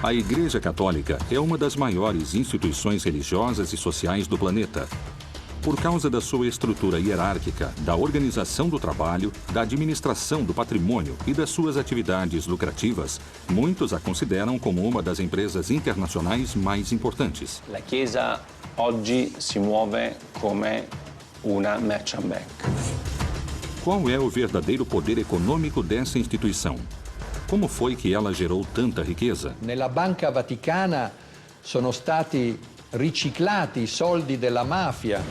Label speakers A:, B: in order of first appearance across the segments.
A: A Igreja Católica é uma das maiores instituições religiosas e sociais do planeta. Por causa da sua estrutura hierárquica, da organização do trabalho, da administração do patrimônio e das suas atividades lucrativas, muitos a consideram como uma das empresas internacionais mais importantes.
B: La Chiesa oggi si muove come una merchant bank.
A: Qual é o verdadeiro poder econômico dessa instituição? Como foi que ela gerou tanta riqueza?
C: Nella Banca Vaticana sono stati riciclati i soldi della mafia.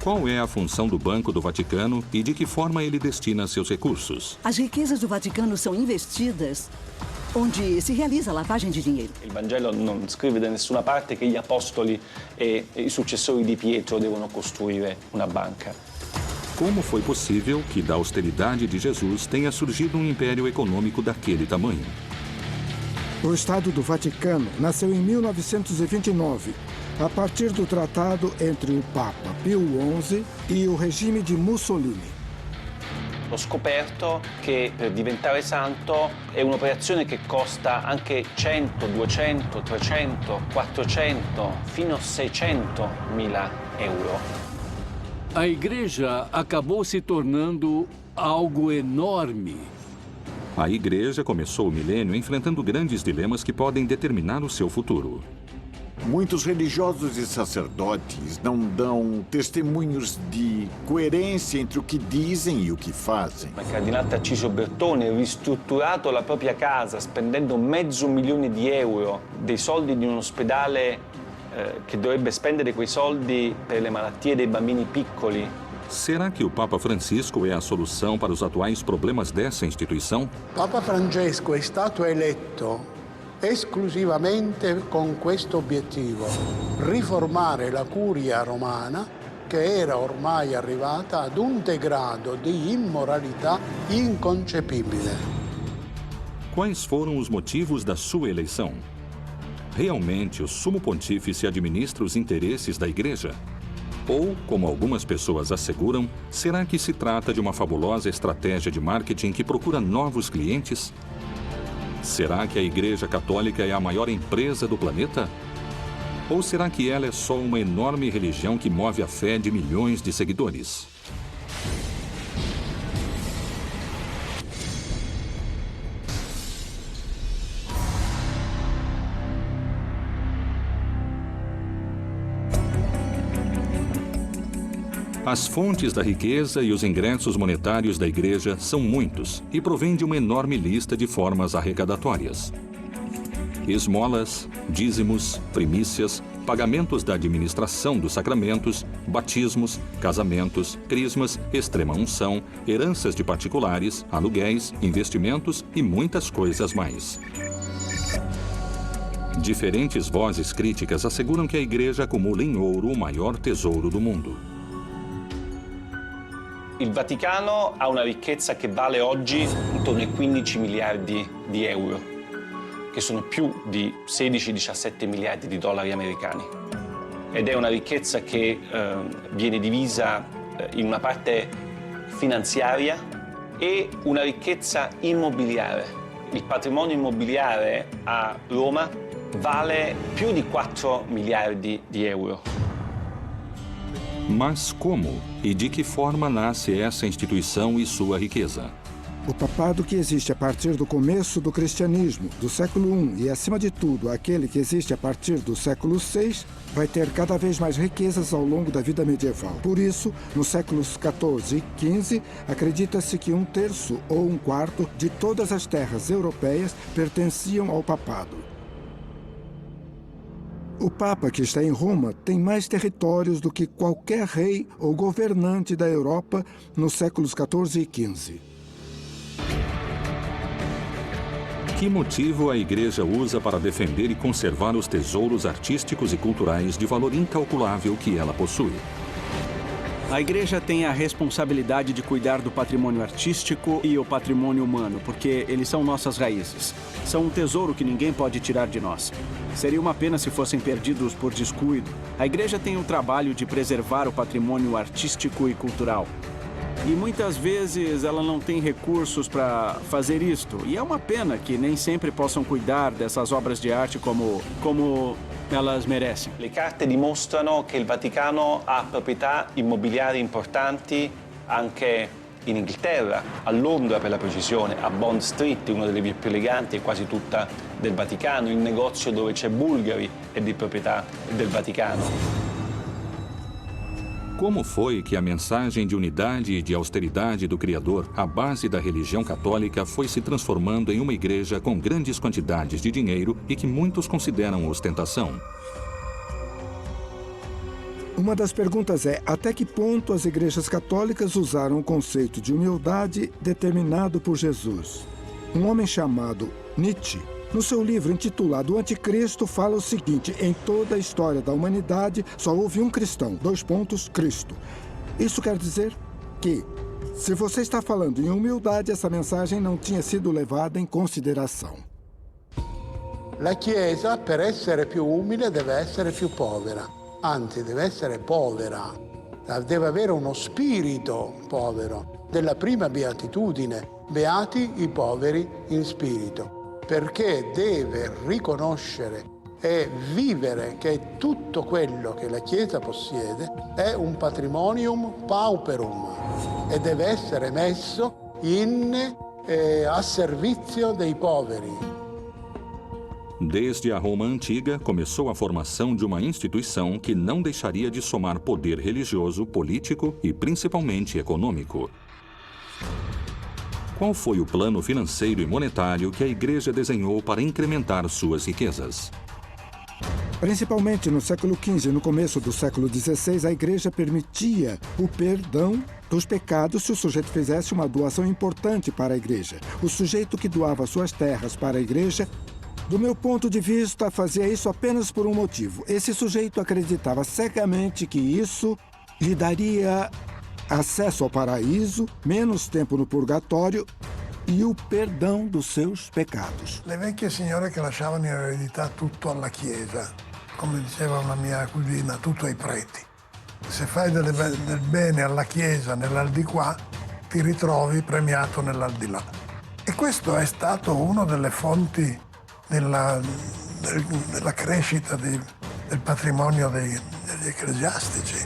A: Qual é a função do Banco do Vaticano e de que forma ele destina seus recursos?
D: As riquezas do Vaticano são investidas onde se realiza a lavagem de dinheiro.
B: Il Vangelo non scrive da nessuna parte che gli apostoli e i successori di Pietro devono costruire una banca.
A: Como foi possível que da austeridade de Jesus tenha surgido um império econômico daquele tamanho?
E: O Estado do Vaticano nasceu em 1929, a partir do tratado entre o Papa Pio XI e o regime de Mussolini.
B: Ho scoperto che per diventare santo è un'operazione che costa anche 100, 200, 300, 400, fino a 600 mila euro.
F: A igreja acabou se tornando algo enorme.
A: A igreja começou o milênio enfrentando grandes dilemas que podem determinar o seu futuro.
G: Muitos religiosos e sacerdotes não dão testemunhos de coerência entre o que dizem e o que fazem.
B: Il cardinale Tarcisio Bertone ha ristrutturato la propria casa spendendo $500.000 di euro, dei soldi di un ospedale che dovrebbe spendere quei soldi per le malattie dei bambini piccoli.
A: Será que o Papa Francisco é a solução para os atuais problemas dessa instituição?
H: Papa Francesco è stato eletto esclusivamente con questo obiettivo: riformare la curia romana, che era ormai arrivata ad un degrado di immoralità inconcepibile.
A: Quais foram os motivos da sua eleição? Realmente o Sumo Pontífice administra os interesses da Igreja? Ou, como algumas pessoas asseguram, será que se trata de uma fabulosa estratégia de marketing que procura novos clientes? Será que a Igreja Católica é a maior empresa do planeta? Ou será que ela é só uma enorme religião que move a fé de milhões de seguidores? As fontes da riqueza e os ingressos monetários da Igreja são muitos e provêm de uma enorme lista de formas arrecadatórias. Esmolas, dízimos, primícias, pagamentos da administração dos sacramentos, batismos, casamentos, crismas, extrema-unção, heranças de particulares, aluguéis, investimentos e muitas coisas mais. Diferentes vozes críticas asseguram que a Igreja acumula em ouro o maior tesouro do mundo.
B: Il Vaticano ha una ricchezza che vale oggi intorno ai 15 miliardi di euro, che sono più di 16-17 miliardi di dollari americani. Ed è una ricchezza che viene divisa in una parte finanziaria e una ricchezza immobiliare. Il patrimonio immobiliare a Roma vale più di 4 miliardi di euro.
A: Mas como e de que forma nasce essa instituição e sua riqueza?
E: O papado que existe a partir do começo do cristianismo, do século I, e, acima de tudo, aquele que existe a partir do século VI, vai ter cada vez mais riquezas ao longo da vida medieval. Por isso, nos séculos XIV e XV, acredita-se que 1/3 ou 1/4 de todas as terras europeias pertenciam ao papado. O Papa que está em Roma tem mais territórios do que qualquer rei ou governante da Europa nos séculos XIV e XV.
A: Que motivo a Igreja usa para defender e conservar os tesouros artísticos e culturais de valor incalculável que ela possui?
I: A Igreja tem a responsabilidade de cuidar do patrimônio artístico e o patrimônio humano, porque eles são nossas raízes. São um tesouro que ninguém pode tirar de nós. Seria uma pena se fossem perdidos por descuido. A Igreja tem o trabalho de preservar o patrimônio artístico e cultural. E muitas vezes ela não tem recursos para fazer isto. E é uma pena que nem sempre possam cuidar dessas obras de arte como elas merecem.
B: Le carte dimostrano che il Vaticano ha proprietà immobiliari importanti anche in Inghilterra, a Londra per la precisione, a Bond Street, una delle vie più eleganti e quasi tutta del Vaticano. Il negozio dove c'è Bulgari è di proprietà del Vaticano.
A: Como foi que a mensagem de unidade e de austeridade do Criador, a base da religião católica, foi se transformando em uma igreja com grandes quantidades de dinheiro e que muitos consideram ostentação?
E: Uma das perguntas é: até que ponto as igrejas católicas usaram o conceito de humildade determinado por Jesus? Um homem chamado Nietzsche, no seu livro intitulado O Anticristo, fala o seguinte: em toda a história da humanidade só houve um cristão, Cristo. Isso quer dizer que, se você está falando em humildade, essa mensagem não tinha sido levada em consideração.
H: La Chiesa, per essere più umile, deve essere più povera. Anzi, deve essere povera. Deve avere uno spirito povero. Della prima beatitudine, beati i poveri in spirito. Perché deve riconoscere e vivere che tutto quello che la Chiesa possiede è un patrimonium pauperum e deve essere messo a servizio dei poveri.
A: Desde a Roma Antiga, começou a formação de uma instituição que não deixaria de somar poder religioso, político e principalmente econômico. Qual foi o plano financeiro e monetário que a Igreja desenhou para incrementar suas riquezas?
E: Principalmente no século XV e no começo do século XVI, a Igreja permitia o perdão dos pecados se o sujeito fizesse uma doação importante para a Igreja. O sujeito que doava suas terras para a Igreja, do meu ponto de vista, fazia isso apenas por um motivo. Esse sujeito acreditava cegamente que isso lhe daria acesso ao paraíso, menos tempo no purgatório e o perdão dos seus pecados.
J: Le vecchie signore che lasciavano in eredità tutto alla Chiesa, come diceva una mia cugina, tutto ai preti. Se fai del bene alla Chiesa nell'aldilà, ti ritrovi premiato nell'aldilà. E questo è stato una delle fonti della crescita del patrimonio degli ecclesiastici.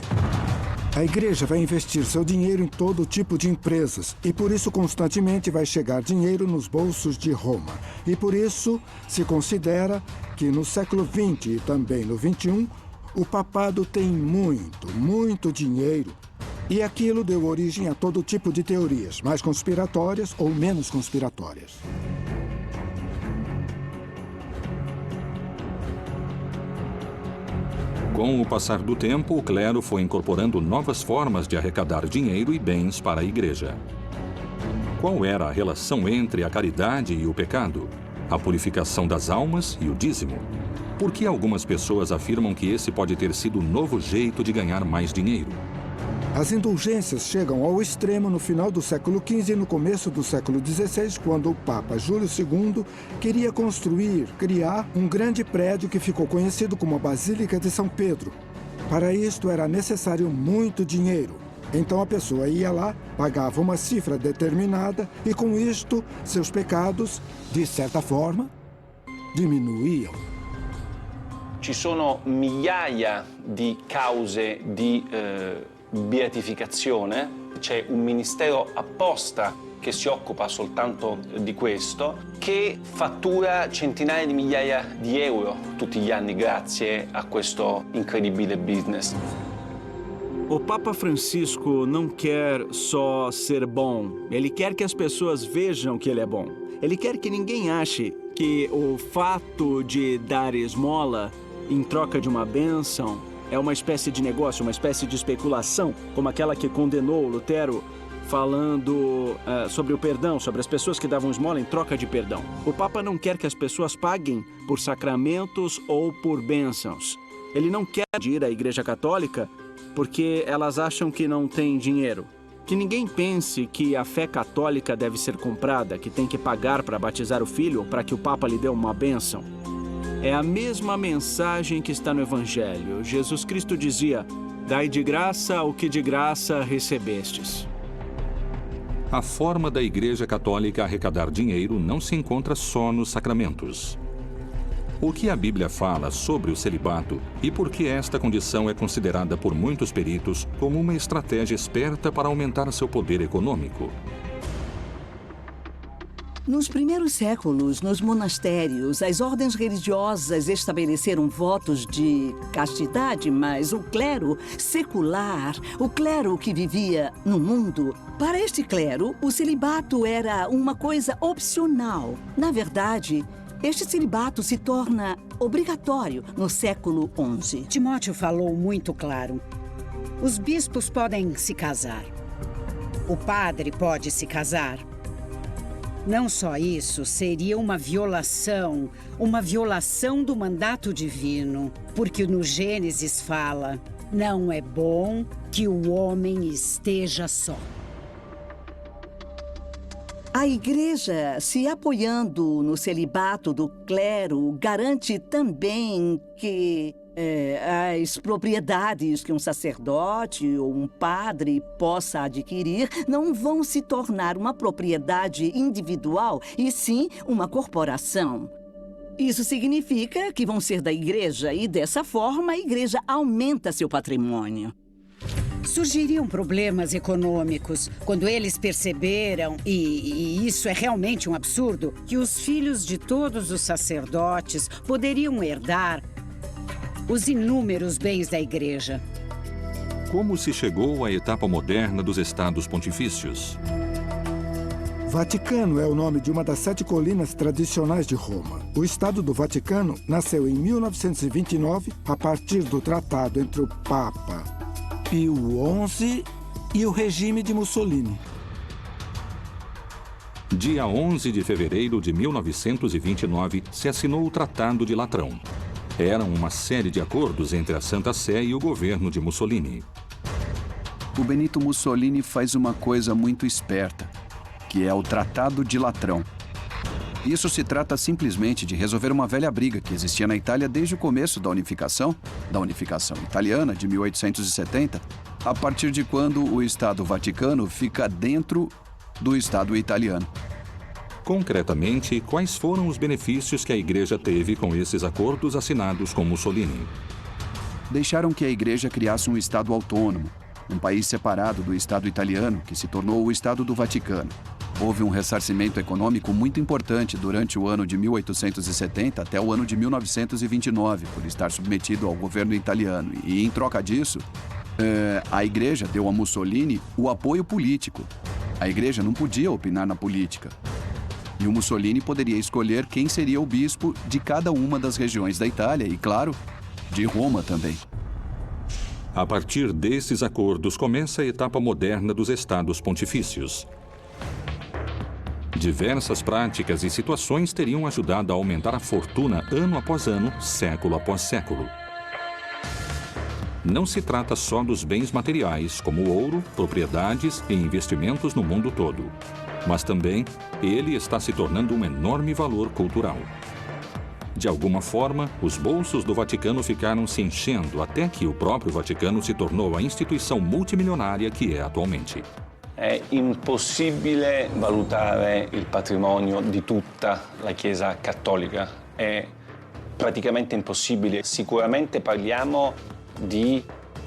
E: A Igreja vai investir seu dinheiro em todo tipo de empresas e por isso constantemente vai chegar dinheiro nos bolsos de Roma. E por isso se considera que no século XX e também no XXI, o papado tem muito dinheiro. E aquilo deu origem a todo tipo de teorias, mais conspiratórias ou menos conspiratórias.
A: Com o passar do tempo, o clero foi incorporando novas formas de arrecadar dinheiro e bens para a Igreja. Qual era a relação entre a caridade e o pecado? A purificação das almas e o dízimo? Por que algumas pessoas afirmam que esse pode ter sido o novo jeito de ganhar mais dinheiro?
E: As indulgências chegam ao extremo no final do século XV e no começo do século XVI, quando o Papa Júlio II queria criar um grande prédio que ficou conhecido como a Basílica de São Pedro. Para isto era necessário muito dinheiro. Então a pessoa ia lá, pagava uma cifra determinada e com isto seus pecados, de certa forma, diminuíam.
B: Ci sono migliaia di cause di beatificazione, c'è un ministero apposta che si occupa soltanto di questo, che fattura centinaia di migliaia di euro tutti gli anni grazie a questo incredibile business.
I: O Papa Francisco não quer só ser bom, ele quer que as pessoas vejam que ele é bom. Ele quer que ninguém ache que o fato de dar esmola em troca de uma bênção é uma espécie de negócio, uma espécie de especulação, como aquela que condenou Lutero, falando sobre o perdão, sobre as pessoas que davam esmola em troca de perdão. O Papa não quer que as pessoas paguem por sacramentos ou por bênçãos. Ele não quer ir à Igreja Católica porque elas acham que não tem dinheiro. Que ninguém pense que a fé católica deve ser comprada, que tem que pagar para batizar o filho ou para que o Papa lhe dê uma bênção. É a mesma mensagem que está no Evangelho. Jesus Cristo dizia: dai de graça o que de graça recebestes.
A: a forma da Igreja Católica arrecadar dinheiro não se encontra só nos sacramentos. O que a Bíblia fala sobre o celibato e por que esta condição é considerada por muitos peritos como uma estratégia esperta para aumentar seu poder econômico?
D: Nos primeiros séculos, nos monastérios, as ordens religiosas estabeleceram votos de castidade, mas o clero secular, o clero que vivia no mundo, para este clero, o celibato era uma coisa opcional. Na verdade, este celibato se torna obrigatório no século XI.
K: Timóteo falou muito claro. Os bispos podem se casar. O padre pode se casar. Não só isso, seria uma violação do mandato divino, porque no Gênesis fala: não é bom que o homem esteja só.
D: A Igreja, se apoiando no celibato do clero, garante também que as propriedades que um sacerdote ou um padre possa adquirir não vão se tornar uma propriedade individual, e sim uma corporação. Isso significa que vão ser da Igreja e, dessa forma, a Igreja aumenta seu patrimônio.
K: Surgiriam problemas econômicos quando eles perceberam, e isso é realmente um absurdo, que os filhos de todos os sacerdotes poderiam herdar os inúmeros bens da Igreja.
A: Como se chegou à etapa moderna dos estados pontifícios?
E: Vaticano é o nome de uma das 7 colinas tradicionais de Roma. O Estado do Vaticano nasceu em 1929 a partir do tratado entre o Papa Pio XI e o regime de Mussolini.
A: Dia 11 de fevereiro de 1929, se assinou o Tratado de Latrão. Eram uma série de acordos entre a Santa Sé e o governo de Mussolini.
I: O Benito Mussolini faz uma coisa muito esperta, que é o Tratado de Latrão. Isso se trata simplesmente de resolver uma velha briga que existia na Itália desde o começo da unificação italiana de 1870, a partir de quando o Estado Vaticano fica dentro do Estado italiano.
A: Concretamente, quais foram os benefícios que a Igreja teve com esses acordos assinados com Mussolini?
I: Deixaram que a Igreja criasse um Estado autônomo, um país separado do Estado italiano, que se tornou o Estado do Vaticano. Houve um ressarcimento econômico muito importante durante o ano de 1870 até o ano de 1929, por estar submetido ao governo italiano. E, em troca disso, a Igreja deu a Mussolini o apoio político. A Igreja não podia opinar na política. E o Mussolini poderia escolher quem seria o bispo de cada uma das regiões da Itália e, claro, de Roma também.
A: A partir desses acordos começa a etapa moderna dos estados pontifícios. Diversas práticas e situações teriam ajudado a aumentar a fortuna ano após ano, século após século. Não se trata só dos bens materiais, como ouro, propriedades e investimentos no mundo todo. Mas também, ele está se tornando um enorme valor cultural. De alguma forma, os bolsos do Vaticano ficaram se enchendo até que o próprio Vaticano se tornou a instituição multimilionária que é atualmente.
B: È impossibile valutare il patrimonio di tutta la Chiesa cattolica. È praticamente impossibile. Sicuramente parliamo di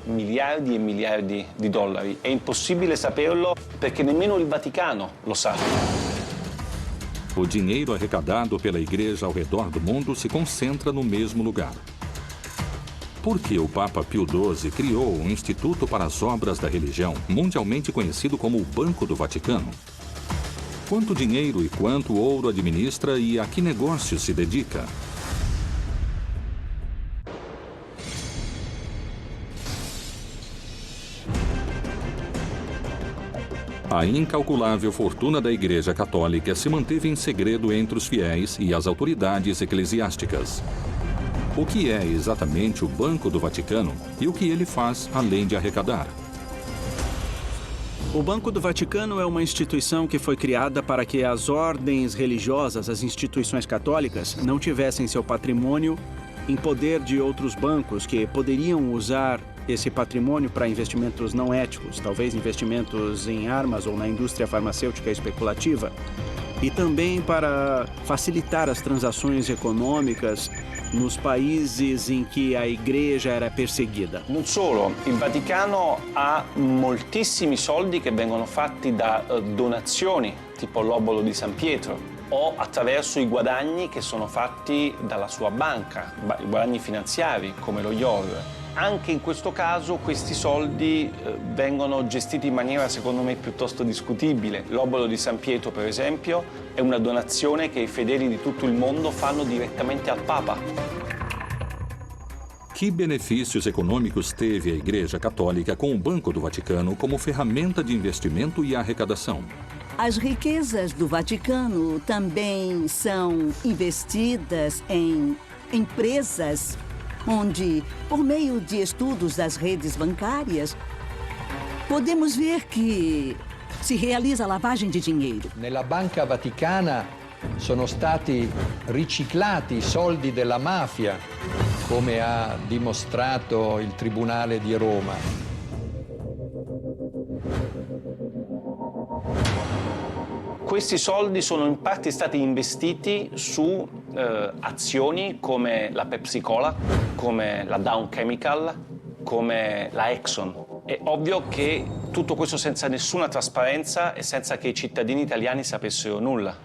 B: miliardi e miliardi di dollari. È impossibile saperlo perché nemmeno il Vaticano lo sa.
A: O dinheiro arrecadado pela Igreja ao redor do mundo se concentra no mesmo lugar. Por que o Papa Pio XII criou um instituto para as obras da religião, mundialmente conhecido como o Banco do Vaticano? Quanto dinheiro e quanto ouro administra e a que negócio se dedica? A incalculável fortuna da Igreja Católica se manteve em segredo entre os fiéis e as autoridades eclesiásticas. O que é exatamente o Banco do Vaticano e o que ele faz além de arrecadar?
I: O Banco do Vaticano é uma instituição que foi criada para que as ordens religiosas, as instituições católicas, não tivessem seu patrimônio em poder de outros bancos que poderiam usar esse patrimônio para investimentos não éticos, talvez investimentos em armas ou na indústria farmacêutica especulativa, e também para facilitar as transações econômicas nos países em que a Igreja era perseguida.
B: Non solo, il Vaticano ha moltissimi soldi che vengono fatti da donazioni, tipo l'obolo di San Pietro, o attraverso i guadagni che sono fatti dalla sua banca, i guadagni finanziari come lo IOR. Anche in questo caso questi soldi vengono gestiti in maniera secondo me piuttosto discutibile. L'obolo di San Pietro, per esempio, è una donazione che i fedeli di tutto il mondo fanno direttamente al Papa.
A: Que benefícios econômicos teve a Igreja Católica com o Banco do Vaticano como ferramenta de investimento e arrecadação?
D: As riquezas do Vaticano também são investidas em empresas onde, por meio de estudos das redes bancárias, podemos ver que se realiza lavagem de dinheiro.
C: Nella Banca Vaticana sono stati riciclati i soldi della mafia, come ha dimostrato il Tribunale di Roma.
B: Questi soldi sono in parte stati investiti su azioni come la Pepsi Cola, come la Dow Chemical, come la Exxon. È ovvio che tutto questo senza nessuna trasparenza e senza che i cittadini italiani sapessero nulla.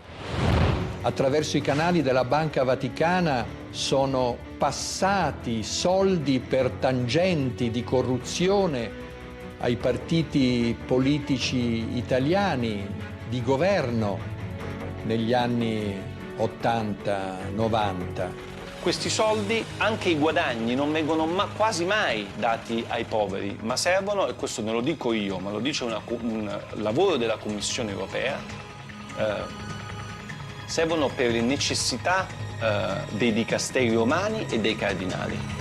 C: Attraverso i canali della Banca Vaticana sono passati soldi per tangenti di corruzione ai partiti politici italiani di governo negli anni 80-90.
B: Questi soldi, anche i guadagni, non vengono quasi mai dati ai poveri, ma servono, e questo non lo dico io, ma lo dice un lavoro della Commissione europea, servono per le necessità dei dicasteri romani e dei cardinali.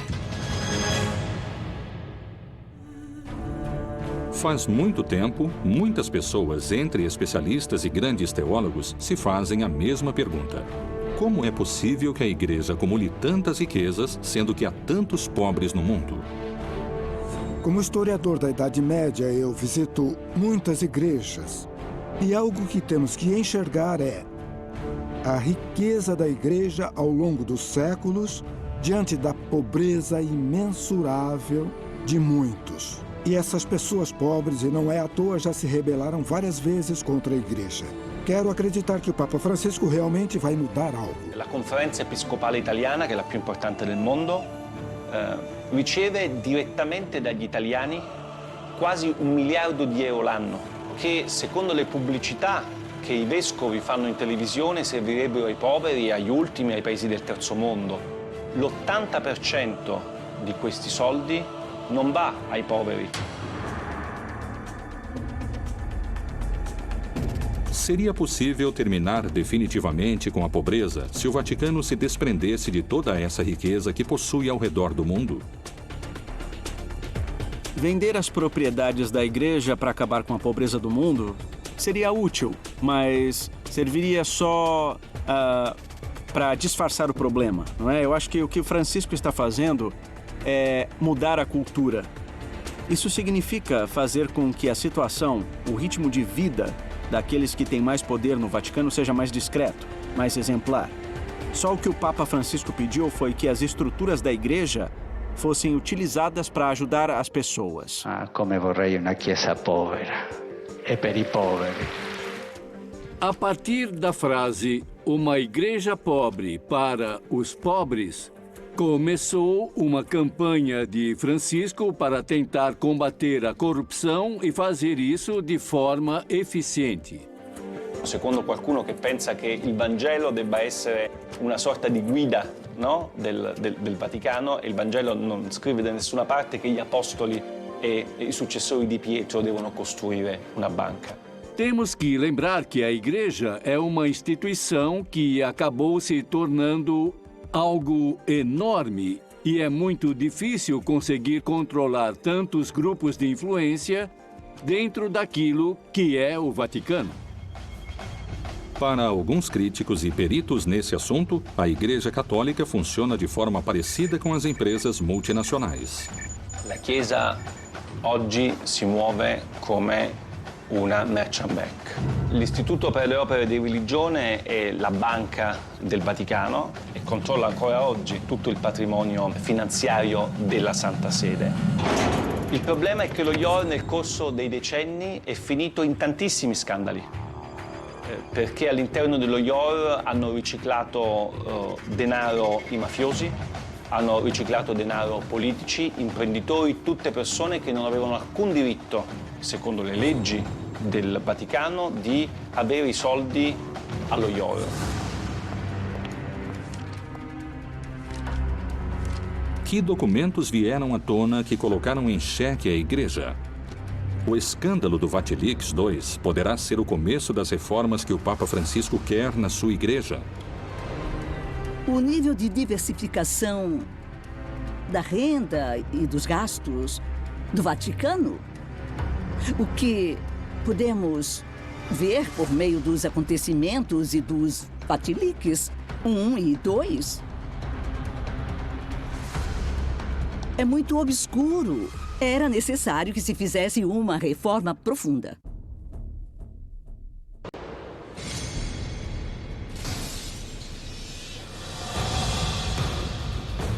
A: Faz muito tempo, muitas pessoas, entre especialistas e grandes teólogos, se fazem a mesma pergunta. Como é possível que a Igreja acumule tantas riquezas, sendo que há tantos pobres no mundo?
E: Como historiador da Idade Média, eu visito muitas igrejas. E algo que temos que enxergar é a riqueza da Igreja ao longo dos séculos, diante da pobreza imensurável de muitos. E essas pessoas pobres, e não é à toa, já se rebelaram várias vezes contra a Igreja. Quero acreditar que o Papa Francisco realmente vai mudar algo.
B: La Conferenza Episcopale Italiana, che è la più importante del mondo, riceve direttamente dagli italiani quasi 1 miliardo di euro l'anno, che secondo le pubblicità che i vescovi fanno in televisione servirebbero ai poveri, agli ultimi, ai paesi del terzo mondo. L'80% di questi soldi non va ai poveri.
A: Seria possível terminar definitivamente com a pobreza se o Vaticano se desprendesse de toda essa riqueza que possui ao redor do mundo?
I: Vender as propriedades da Igreja para acabar com a pobreza do mundo seria útil, mas serviria só para disfarçar o problema, não é? Eu acho que o que o Francisco está fazendo é mudar a cultura. Isso significa fazer com que a situação, o ritmo de vida daqueles que têm mais poder no Vaticano seja mais discreto, mais exemplar. Só o que o Papa Francisco pediu foi que as estruturas da Igreja fossem utilizadas para ajudar as pessoas.
L: Come vorrei una chiesa povera e per i poveri.
F: A partir da frase "uma igreja pobre para os pobres", começou uma campanha de Francisco para tentar combater a corrupção e fazer isso de forma eficiente.
B: Secondo qualcuno che pensa che il Vangelo debba essere una sorta di guida, no? del Vaticano, e il Vangelo non scrive da nessuna parte che gli apostoli e i successori di Pietro devono costruire una banca.
F: Temos que lembrar que a Igreja é uma instituição que acabou se tornando algo enorme e é muito difícil conseguir controlar tantos grupos de influência dentro daquilo que é o Vaticano.
A: Para alguns críticos e peritos nesse assunto, a Igreja Católica funciona de forma parecida com as empresas multinacionais.
B: La Chiesa oggi si muove come una merchant bank. L'Istituto per le opere di religione è la banca del Vaticano e controlla ancora oggi tutto il patrimonio finanziario della Santa Sede. Il problema è che lo IOR nel corso dei decenni è finito in tantissimi scandali, perché all'interno dello IOR hanno riciclato denaro i mafiosi, hanno riciclato denaro politici, imprenditori, tutte persone che non avevano alcun diritto, secondo le leggi del Vaticano, di avere i soldi allo IOR.
A: Que documentos vieram à tona que colocaram em xeque a Igreja? O escândalo do Vatilix II poderá ser o começo das reformas que o Papa Francisco quer na sua Igreja.
D: O nível de diversificação da renda e dos gastos do Vaticano, o que podemos ver por meio dos acontecimentos e dos Vatilix 1 e 2, é muito obscuro. Era necessário que se fizesse uma reforma profunda.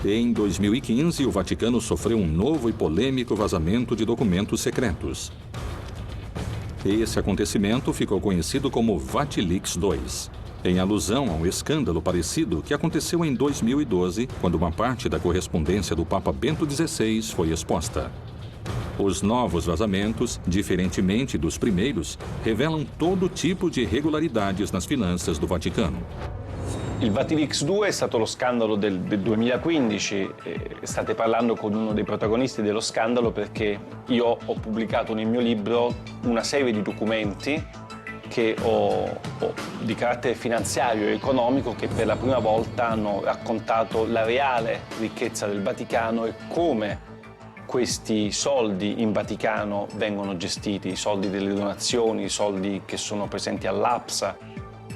A: Em 2015, o Vaticano sofreu um novo e polêmico vazamento de documentos secretos. Esse acontecimento ficou conhecido como Vatilix II, em alusão a um escândalo parecido que aconteceu em 2012, quando uma parte da correspondência do Papa Bento XVI foi exposta. Os novos vazamentos, diferentemente dos primeiros, revelam todo tipo de irregolaridades nas finanças do Vaticano.
B: Il Vatilix 2 è stato lo scandalo del 2015, state parlando con uno dei protagonisti dello scandalo perché io ho pubblicato nel mio libro una serie di documenti di carattere finanziario e economico che per la prima volta hanno raccontato la reale ricchezza del Vaticano e come questi soldi in Vaticano vengono gestiti, i soldi delle donazioni, i soldi che sono presenti all'APSA,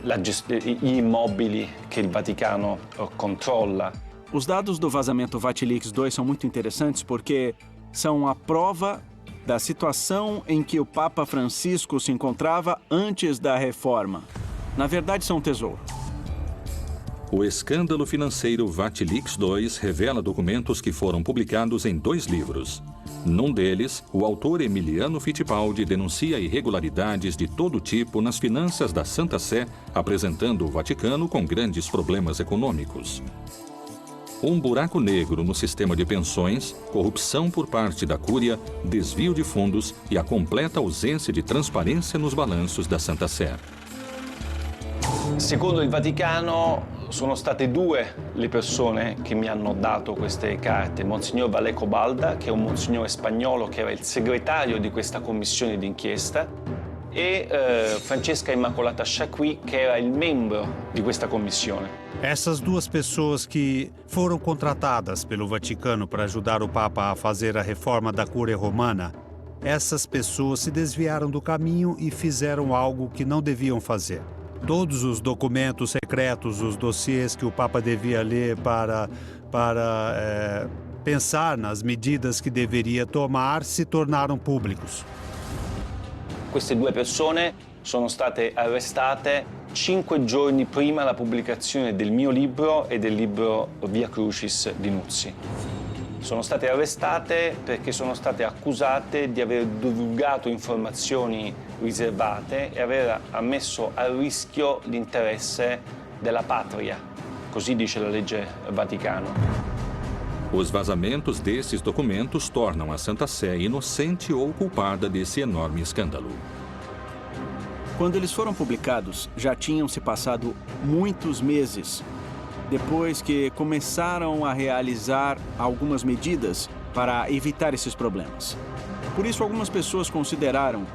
B: gli immobili che il Vaticano controlla.
I: Os dados do vazamento Vatilix II são muito interessantes porque são a prova da situação em que o Papa Francisco se encontrava antes da reforma. Na verdade, são um tesouro.
A: O escândalo financeiro Vatilix II revela documentos que foram publicados em 2 livros. Num deles, o autor Emiliano Fittipaldi denuncia irregularidades de todo tipo nas finanças da Santa Sé, apresentando o Vaticano com grandes problemas econômicos. Um buraco negro no sistema de pensões, corrupção por parte da Cúria, desvio de fundos e a completa ausência de transparência nos balanços da Santa Sé.
B: Secondo il Vaticano sono state 2 le persone che mi hanno dato queste carte, Monsignor Valeco Balda, che è un monsignore spagnolo che era il segretario di questa commissione d'inchiesta, e Francesca Immacolata Chaqui, che era il membro di questa commissione.
M: Essas 2 pessoas que foram contratadas pelo Vaticano para ajudar o Papa a fazer a reforma da Cúria Romana, essas pessoas se desviaram do caminho e fizeram algo que não deviam fazer. Todos os documentos secretos, os dossiês que o Papa devia ler para pensar nas medidas que deveria tomar, se tornaram públicos.
B: Queste 2 persone sono state arrestate 5 giorni prima della pubblicazione del mio libro e del libro Via Crucis di Nuzzi. Sono state arrestate perché sono state accusate di aver divulgato informazioni riservate e aver ammesso a rischio l'interesse della patria. Così dice la legge Vaticano.
A: Os vazamentos desses documentos tornam a Santa Sé inocente ou culpada desse enorme escândalo.
I: Quando eles foram publicados, já tinham se passado muitos meses depois que começaram a realizar algumas medidas para evitar esses problemas. Por isso, algumas pessoas consideraram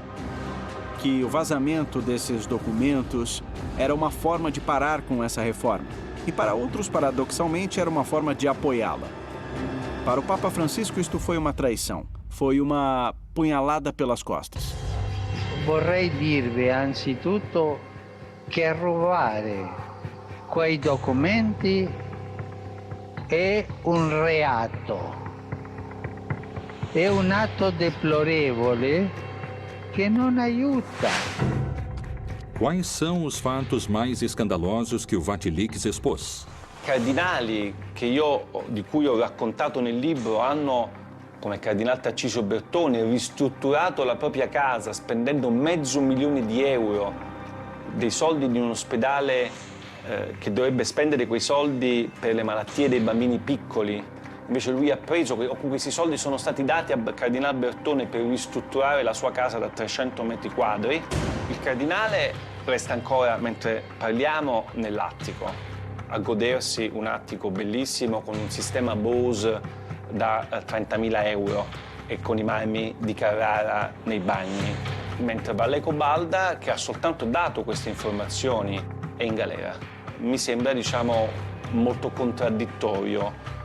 I: que o vazamento desses documentos era uma forma de parar com essa reforma. E para outros, paradoxalmente, era uma forma de apoiá-la. Para o Papa Francisco, isto foi uma traição. Foi uma punhalada pelas costas.
L: Vorrei dirvi anzitutto che rubare quei documenti è un reato. È un atto deplorevole che non aiuta.
A: Quais são os fatos mais escandalosos que o Vatilix expôs?
B: Cardinali di cui ho raccontato nel libro hanno, come il cardinale Tarcisio Bertone, ristrutturato la propria casa spendendo €500.000 dei soldi di un ospedale che dovrebbe spendere quei soldi per le malattie dei bambini piccoli. Invece lui ha preso, questi soldi sono stati dati al cardinale Bertone per ristrutturare la sua casa da 300 metri quadri. Il cardinale resta ancora, mentre parliamo, nell'attico, a godersi un attico bellissimo con un sistema Bose da €30.000 e con i marmi di Carrara nei bagni. Mentre Valleco Balda, che ha soltanto dato queste informazioni, è in galera. Mi sembra, molto contraddittorio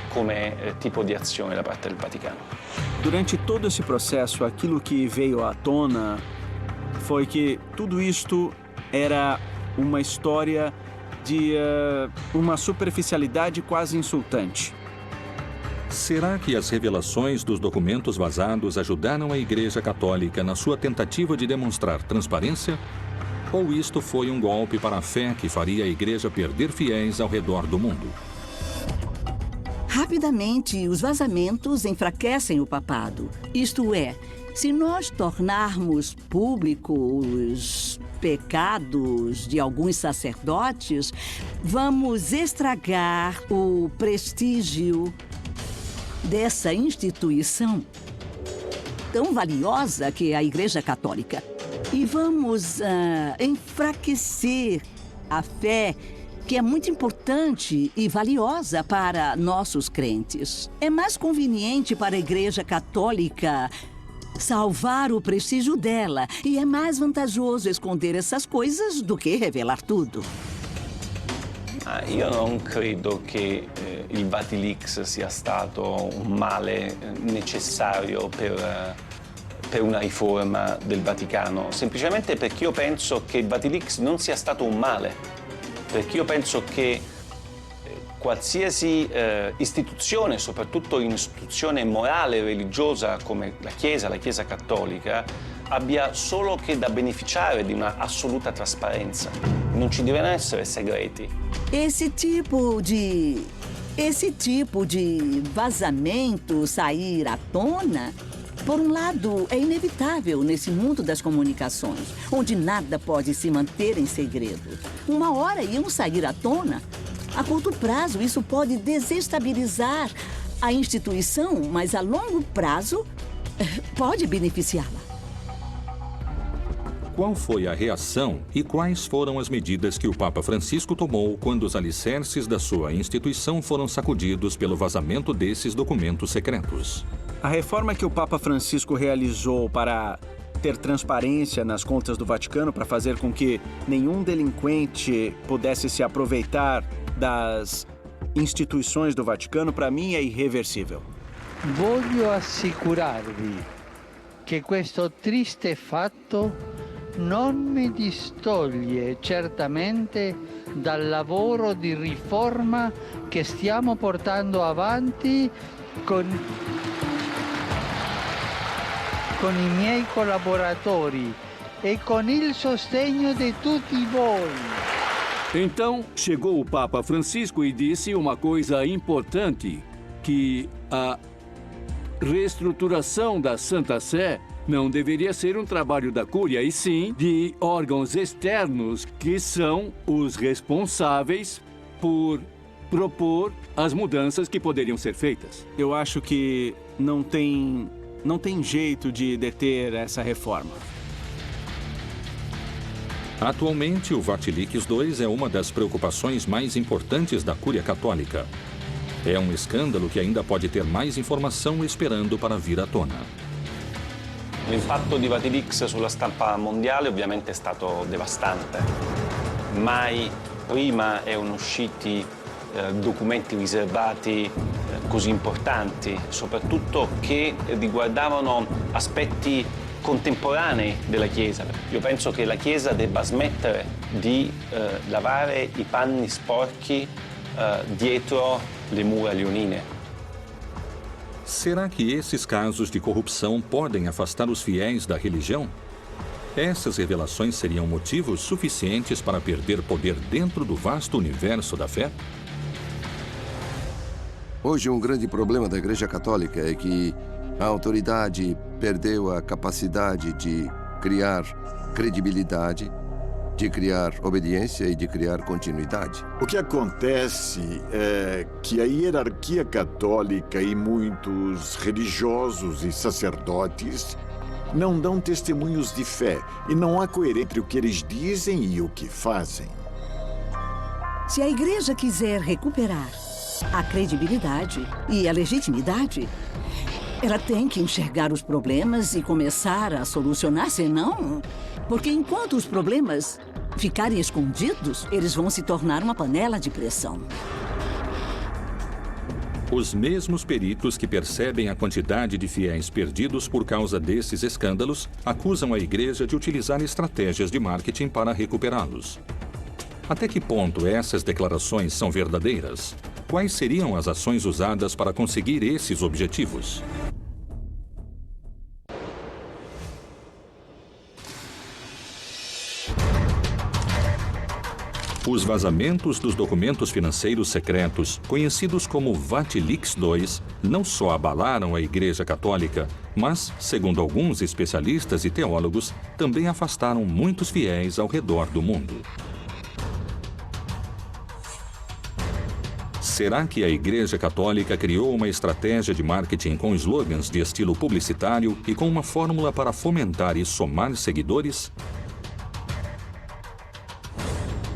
B: come tipo de ação da parte do Vaticano.
I: Durante todo esse processo, aquilo que veio à tona foi que tudo isto era uma história de uma superficialidade quase insultante.
A: Será que as revelações dos documentos vazados ajudaram a Igreja Católica na sua tentativa de demonstrar transparência? Ou isto foi um golpe para a fé que faria a Igreja perder fiéis ao redor do mundo?
D: Rapidamente, os vazamentos enfraquecem o papado. Isto é, se nós tornarmos públicos os pecados de alguns sacerdotes, vamos estragar o prestígio dessa instituição tão valiosa que é a Igreja Católica. E vamos enfraquecer a fé, que é muito importante e valiosa para nossos crentes. É mais conveniente para a Igreja Católica salvar o prestígio dela e é mais vantajoso esconder essas coisas do que revelar tudo.
B: Io non credo che il Vatilix sia stato un male necessario per una riforma del Vaticano, semplicemente perché io penso che il Vatilix non sia stato un male. Perché io penso che qualsiasi istituzione, soprattutto un'istituzione morale e religiosa come la Chiesa Cattolica, abbia solo che da beneficiare di una assoluta trasparenza. Non ci devono essere segreti.
D: Esse tipo de vazamento sair à tona, por um lado, é inevitável nesse mundo das comunicações, onde nada pode se manter em segredo. Uma hora iam sair à tona. A curto prazo, isso pode desestabilizar a instituição, mas a longo prazo pode beneficiá-la.
A: Qual foi a reação e quais foram as medidas que o Papa Francisco tomou quando os alicerces da sua instituição foram sacudidos pelo vazamento desses documentos secretos?
I: A reforma que o Papa Francisco realizou para ter transparência nas contas do Vaticano, para fazer com que nenhum delinquente pudesse se aproveitar das instituições do Vaticano, para mim é irreversível.
L: Voglio assicurarvi che questo triste fatto non mi distoglie certamente dal lavoro di riforma che stiamo portando avanti con i miei collaboratori e con il sostegno di tutti voi.
F: Então, chegou o Papa Francisco e disse uma coisa importante, que a reestruturação da Santa Sé não deveria ser um trabalho da Cúria, e sim de órgãos externos que são os responsáveis por propor as mudanças que poderiam ser feitas.
I: Eu acho que não tem jeito de deter essa reforma.
A: Atualmente, o Vatilix II é uma das preocupações mais importantes da Cúria Católica. É um escândalo que ainda pode ter mais informação esperando para vir à tona.
B: L'impatto di Vatilix sulla stampa mondiale ovviamente è stato devastante. Mai prima erano usciti documenti riservati così importanti, soprattutto che riguardavano aspetti contemporanei della Chiesa. Io penso che la Chiesa debba smettere di lavare i panni sporchi dietro le mura leonine.
A: Será que esses casos de corrupção podem afastar os fiéis da religião? Essas revelações seriam motivos suficientes para perder poder dentro do vasto universo da fé?
N: Hoje, um grande problema da Igreja Católica é que a autoridade perdeu a capacidade de criar credibilidade, de criar obediência e de criar continuidade.
G: O que acontece é que a hierarquia católica e muitos religiosos e sacerdotes não dão testemunhos de fé e não há coerência entre o que eles dizem e o que fazem.
D: Se a igreja quiser recuperar a credibilidade e a legitimidade, ela tem que enxergar os problemas e começar a solucionar, senão... Porque enquanto os problemas ficarem escondidos, eles vão se tornar uma panela de pressão.
A: Os mesmos peritos que percebem a quantidade de fiéis perdidos por causa desses escândalos acusam a igreja de utilizar estratégias de marketing para recuperá-los. Até que ponto essas declarações são verdadeiras? Quais seriam as ações usadas para conseguir esses objetivos? Os vazamentos dos documentos financeiros secretos, conhecidos como Vatilix II, não só abalaram a Igreja Católica, mas, segundo alguns especialistas e teólogos, também afastaram muitos fiéis ao redor do mundo. Será que a Igreja Católica criou uma estratégia de marketing com slogans de estilo publicitário e com uma fórmula para fomentar e somar seguidores?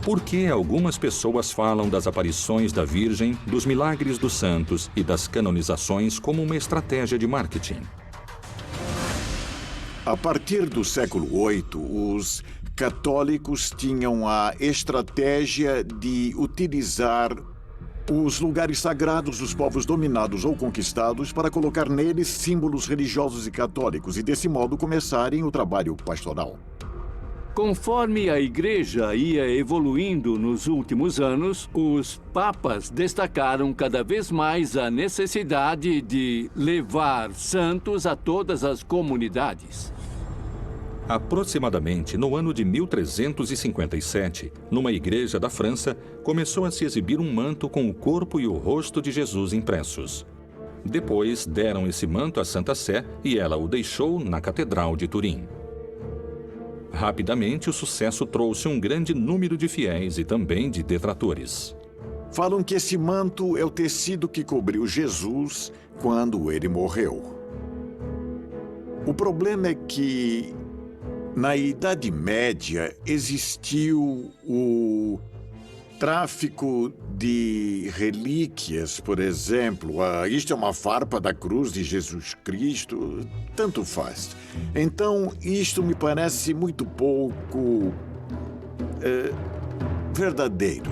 A: Por que algumas pessoas falam das aparições da Virgem, dos milagres dos santos e das canonizações como uma estratégia de marketing?
G: A partir do século VIII, os católicos tinham a estratégia de utilizar os lugares sagrados dos povos dominados ou conquistados para colocar neles símbolos religiosos e católicos e, desse modo, começarem o trabalho pastoral.
F: Conforme a Igreja ia evoluindo nos últimos anos, os papas destacaram cada vez mais a necessidade de levar santos a todas as comunidades.
A: Aproximadamente no ano de 1357, numa igreja da França, começou a se exibir um manto com o corpo e o rosto de Jesus impressos. Depois deram esse manto à Santa Sé e ela o deixou na Catedral de Turim. Rapidamente, o sucesso trouxe um grande número de fiéis e também de detratores.
G: Falam que esse manto é o tecido que cobriu Jesus quando ele morreu. O problema é que, na Idade Média, existiu o tráfico de relíquias, por exemplo. Isto é uma farpa da cruz de Jesus Cristo, tanto faz. Então, isto me parece muito pouco verdadeiro.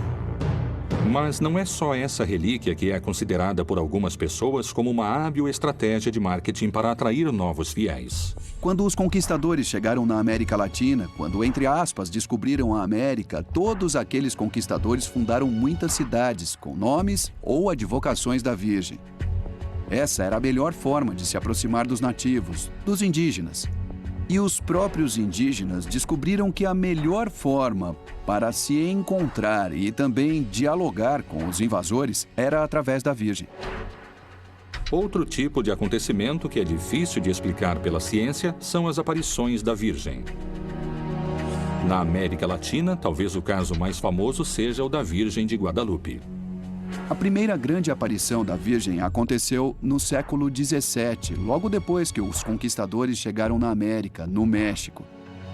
A: Mas não é só essa relíquia que é considerada por algumas pessoas como uma hábil estratégia de marketing para atrair novos fiéis.
O: Quando os conquistadores chegaram na América Latina, quando, entre aspas, descobriram a América, todos aqueles conquistadores fundaram muitas cidades com nomes ou advocações da Virgem. Essa era a melhor forma de se aproximar dos nativos, dos indígenas. E os próprios indígenas descobriram que a melhor forma para se encontrar e também dialogar com os invasores era através da Virgem.
A: Outro tipo de acontecimento que é difícil de explicar pela ciência são as aparições da Virgem. Na América Latina, talvez o caso mais famoso seja o da Virgem de Guadalupe.
O: A primeira grande aparição da Virgem aconteceu no século XVII, logo depois que os conquistadores chegaram na América, no México.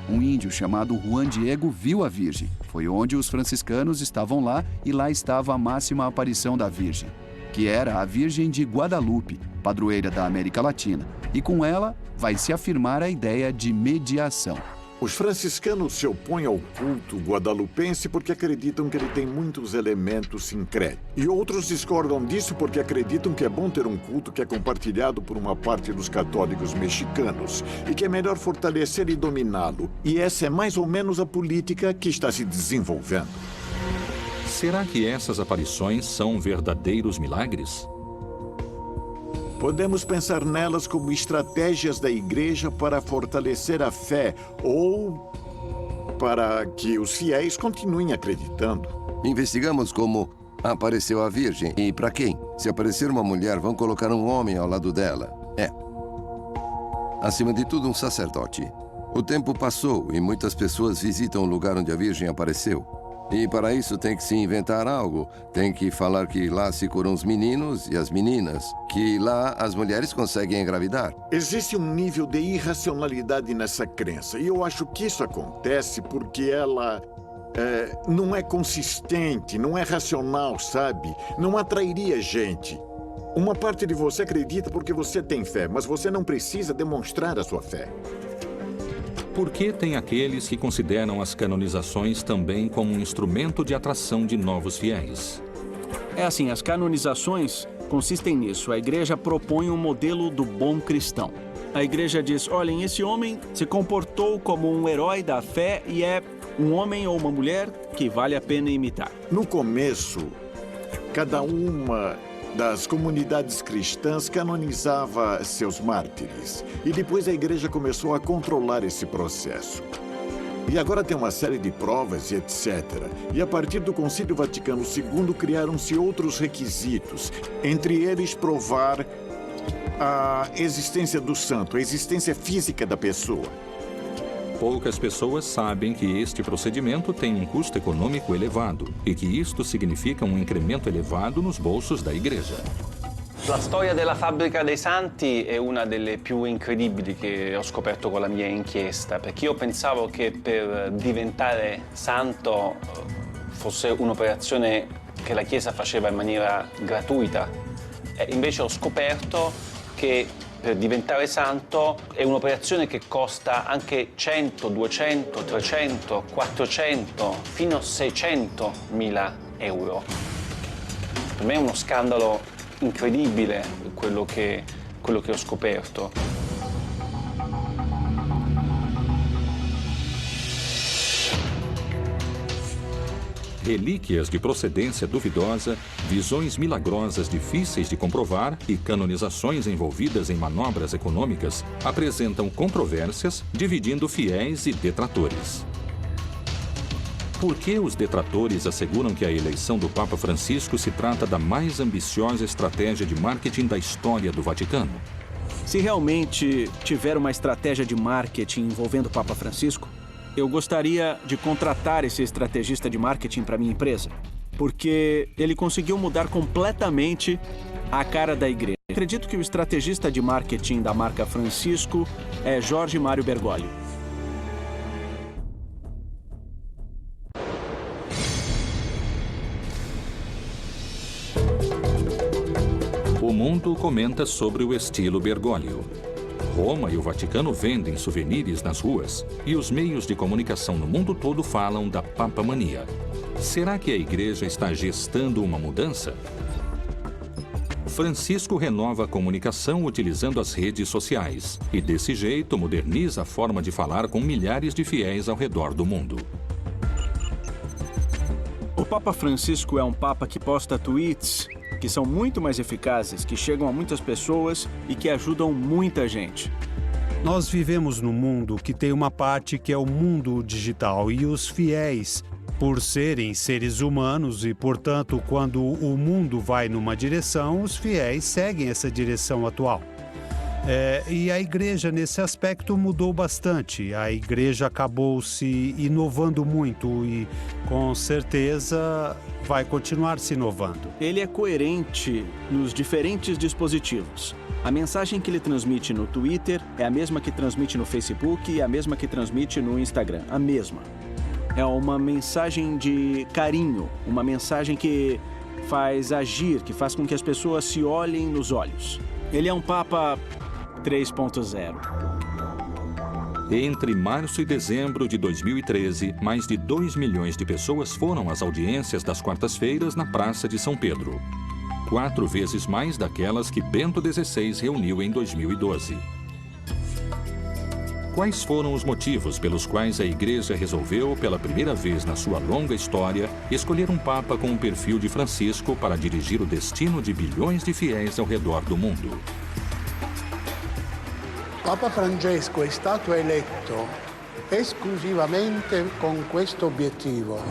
O: Um índio chamado Juan Diego viu a Virgem. Foi onde os franciscanos estavam lá e lá estava a máxima aparição da Virgem, que era a Virgem de Guadalupe, padroeira da América Latina. E com ela vai se afirmar a ideia de mediação.
G: Os franciscanos se opõem ao culto guadalupense porque acreditam que ele tem muitos elementos sincréticos. E outros discordam disso porque acreditam que é bom ter um culto que é compartilhado por uma parte dos católicos mexicanos e que é melhor fortalecer e dominá-lo. E essa é mais ou menos a política que está se desenvolvendo.
A: Será que essas aparições são verdadeiros milagres?
G: Podemos pensar nelas como estratégias da igreja para fortalecer a fé ou para que os fiéis continuem acreditando.
N: Investigamos como apareceu a Virgem e para quem. Se aparecer uma mulher, vão colocar um homem ao lado dela. Acima de tudo, um sacerdote. O tempo passou e muitas pessoas visitam o lugar onde a Virgem apareceu. E para isso tem que se inventar algo. Tem que falar que lá se curam os meninos e as meninas. Que lá as mulheres conseguem engravidar.
G: Existe um nível de irracionalidade nessa crença. E eu acho que isso acontece porque ela não é consistente, não é racional, sabe? Não atrairia gente. Uma parte de você acredita porque você tem fé, mas você não precisa demonstrar a sua fé.
A: Por que tem aqueles que consideram as canonizações também como um instrumento de atração de novos fiéis?
I: É assim, as canonizações consistem nisso. A igreja propõe um modelo do bom cristão. A igreja diz, olhem, esse homem se comportou como um herói da fé e é um homem ou uma mulher que vale a pena imitar.
G: No começo, cada uma das comunidades cristãs canonizava seus mártires. E depois a igreja começou a controlar esse processo. E agora tem uma série de provas e etc. E a partir do Concílio Vaticano II criaram-se outros requisitos. Entre eles, provar a existência do santo, a existência física da pessoa.
A: Poucas pessoas sabem que este procedimento tem um custo econômico elevado e que isto significa um incremento elevado nos bolsos da igreja.
B: La storia della fabbrica dei santi è una delle più incredibili che ho scoperto con la mia inchiesta, perché io pensavo che per diventare santo fosse un'operazione che la Chiesa faceva in maniera gratuita. E invece ho scoperto che per diventare santo è un'operazione che costa anche 100, 200, 300, 400, fino a 600.000 euro. Per me è uno scandalo incredibile quello che ho scoperto.
A: Relíquias de procedência duvidosa, visões milagrosas difíceis de comprovar e canonizações envolvidas em manobras econômicas apresentam controvérsias, dividindo fiéis e detratores. Por que os detratores asseguram que a eleição do Papa Francisco se trata da mais ambiciosa estratégia de marketing da história do Vaticano?
I: Se realmente tiver uma estratégia de marketing envolvendo o Papa Francisco, eu gostaria de contratar esse estrategista de marketing para minha empresa, porque ele conseguiu mudar completamente a cara da igreja. Acredito que o estrategista de marketing da marca Francisco é Jorge Mário Bergoglio.
A: O mundo comenta sobre o estilo Bergoglio. Roma e o Vaticano vendem souvenirs nas ruas e os meios de comunicação no mundo todo falam da papamania. Será que a igreja está gestando uma mudança? Francisco renova a comunicação utilizando as redes sociais e, desse jeito, moderniza a forma de falar com milhares de fiéis ao redor do mundo.
I: O Papa Francisco é um papa que posta tweets que são muito mais eficazes, que chegam a muitas pessoas e que ajudam muita gente.
M: Nós vivemos num mundo que tem uma parte que é o mundo digital e os fiéis, por serem seres humanos e, portanto, quando o mundo vai numa direção, os fiéis seguem essa direção atual. E a igreja, nesse aspecto, mudou bastante. A igreja acabou se inovando muito e, com certeza, vai continuar se inovando.
I: Ele é coerente nos diferentes dispositivos. A mensagem que ele transmite no Twitter é a mesma que transmite no Facebook e a mesma que transmite no Instagram. A mesma. É uma mensagem de carinho, uma mensagem que faz agir, que faz com que as pessoas se olhem nos olhos. Ele é um Papa 3.0.
A: Entre março e dezembro de 2013, mais de 2 milhões de pessoas foram às audiências das quartas-feiras na Praça de São Pedro. 4 vezes mais daquelas que Bento XVI reuniu em 2012. Quais foram os motivos pelos quais a Igreja resolveu, pela primeira vez na sua longa história, escolher um Papa com o perfil de Francisco para dirigir o destino de bilhões de fiéis ao redor do mundo?
H: Papa Francesco è stato eletto esclusivamente con questo obiettivo: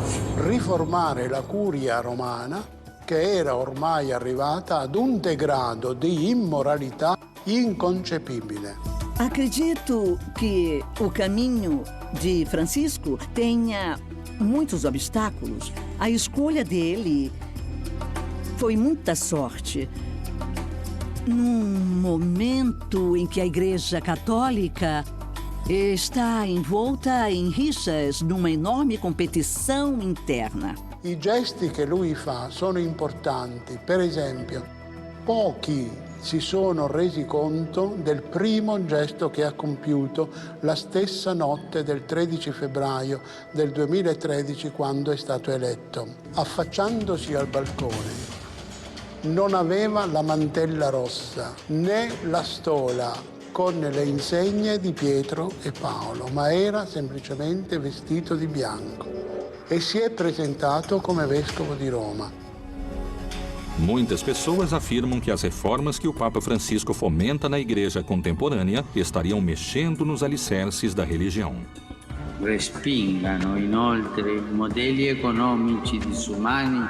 H: riformare la curia romana, che era ormai arrivata ad un degrado di immoralità inconcepibile.
D: Acredito que o caminho de Francisco tenha muitos obstáculos. A escolha dele foi muita sorte. Num momento em que a Igreja Católica está envolta em rixas, numa enorme competição interna.
H: I gesti che lui fa sono importanti. Per esempio, pochi si sono resi conto del primo gesto che ha compiuto la stessa notte del 13 febbraio del 2013, quando è stato eletto. Affacciandosi al balcone, non aveva la mantella rossa né la stola con le insegne di Pietro e Paolo, ma era semplicemente vestito di bianco e si è presentato come vescovo di Roma.
A: Muitas pessoas afirmam que as reformas que o Papa Francisco fomenta na Igreja contemporânea estariam mexendo nos alicerces da religião.
P: Respingano inoltre modelli economici disumani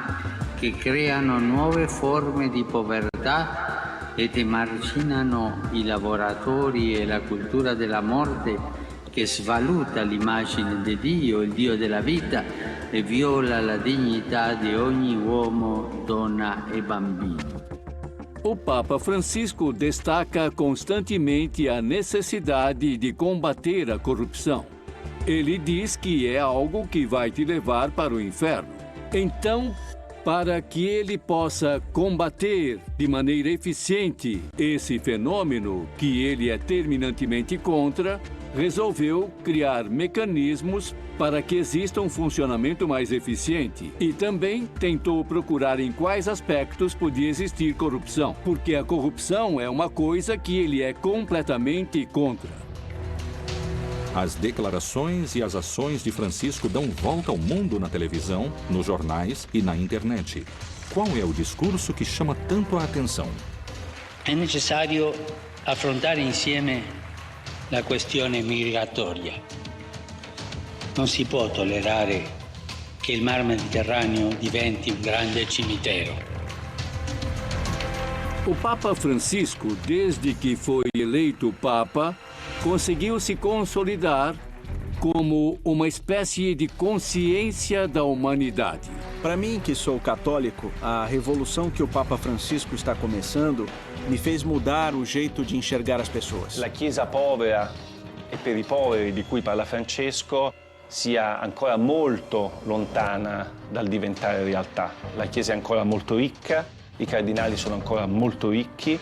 P: che creano nuove forme di povertà ed emarginano i lavoratori e la cultura della morte che svaluta l'immagine di Dio, il Dio della vita, e viola la dignità di ogni uomo, donna e bambino.
F: O Papa Francisco destaca constantemente a necessidade de combater a corrupção. Ele diz que é algo que vai te levar para o inferno. Então, para que ele possa combater de maneira eficiente esse fenômeno que ele é terminantemente contra, resolveu criar mecanismos para que exista um funcionamento mais eficiente e também tentou procurar em quais aspectos podia existir corrupção, porque a corrupção é uma coisa que ele é completamente contra.
A: As declarações e as ações de Francisco dão volta ao mundo na televisão, nos jornais e na internet. Qual é o discurso que chama tanto a atenção?
P: È necessario affrontare insieme la questione migratoria. Non si può tollerare che il Mar Mediterraneo diventi un grande cimitero.
F: O Papa Francisco, desde que foi eleito Papa, conseguiu se consolidar como uma espécie de consciência da humanidade.
I: Para mim, que sou católico, a revolução que o Papa Francisco está começando me fez mudar o jeito de enxergar as pessoas.
B: La Chiesa povera e per i poveri di cui parla Francesco sia ancora molto lontana dal diventare realtà. La Chiesa è ancora molto ricca, i cardinali sono ancora molto ricchi,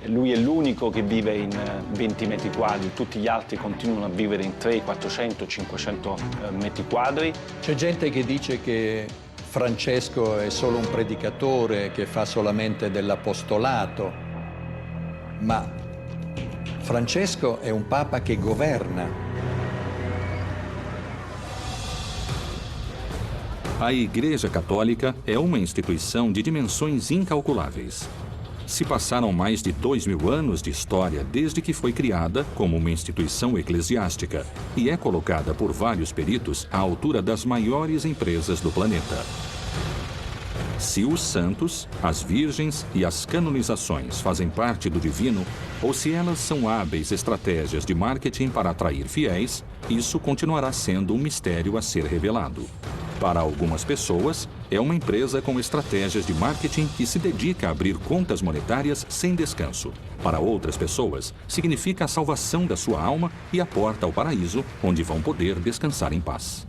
B: lui è l'unico che vive in 20 metri quadri, tutti gli altri continuano a vivere in 300, 400, 500 metri quadri.
C: C'è gente che dice che Francesco è solo un predicatore che fa solamente dell'apostolato, ma Francesco è un papa che governa.
A: A Igreja Católica é uma instituição de dimensões incalculáveis. Se passaram mais de 2000 anos de história desde que foi criada como uma instituição eclesiástica e é colocada por vários peritos à altura das maiores empresas do planeta. Se os santos, as virgens e as canonizações fazem parte do divino, ou se elas são hábeis estratégias de marketing para atrair fiéis, isso continuará sendo um mistério a ser revelado. Para algumas pessoas, é uma empresa com estratégias de marketing que se dedica a abrir contas monetárias sem descanso. Para outras pessoas, significa a salvação da sua alma e a porta ao paraíso, onde vão poder descansar em paz.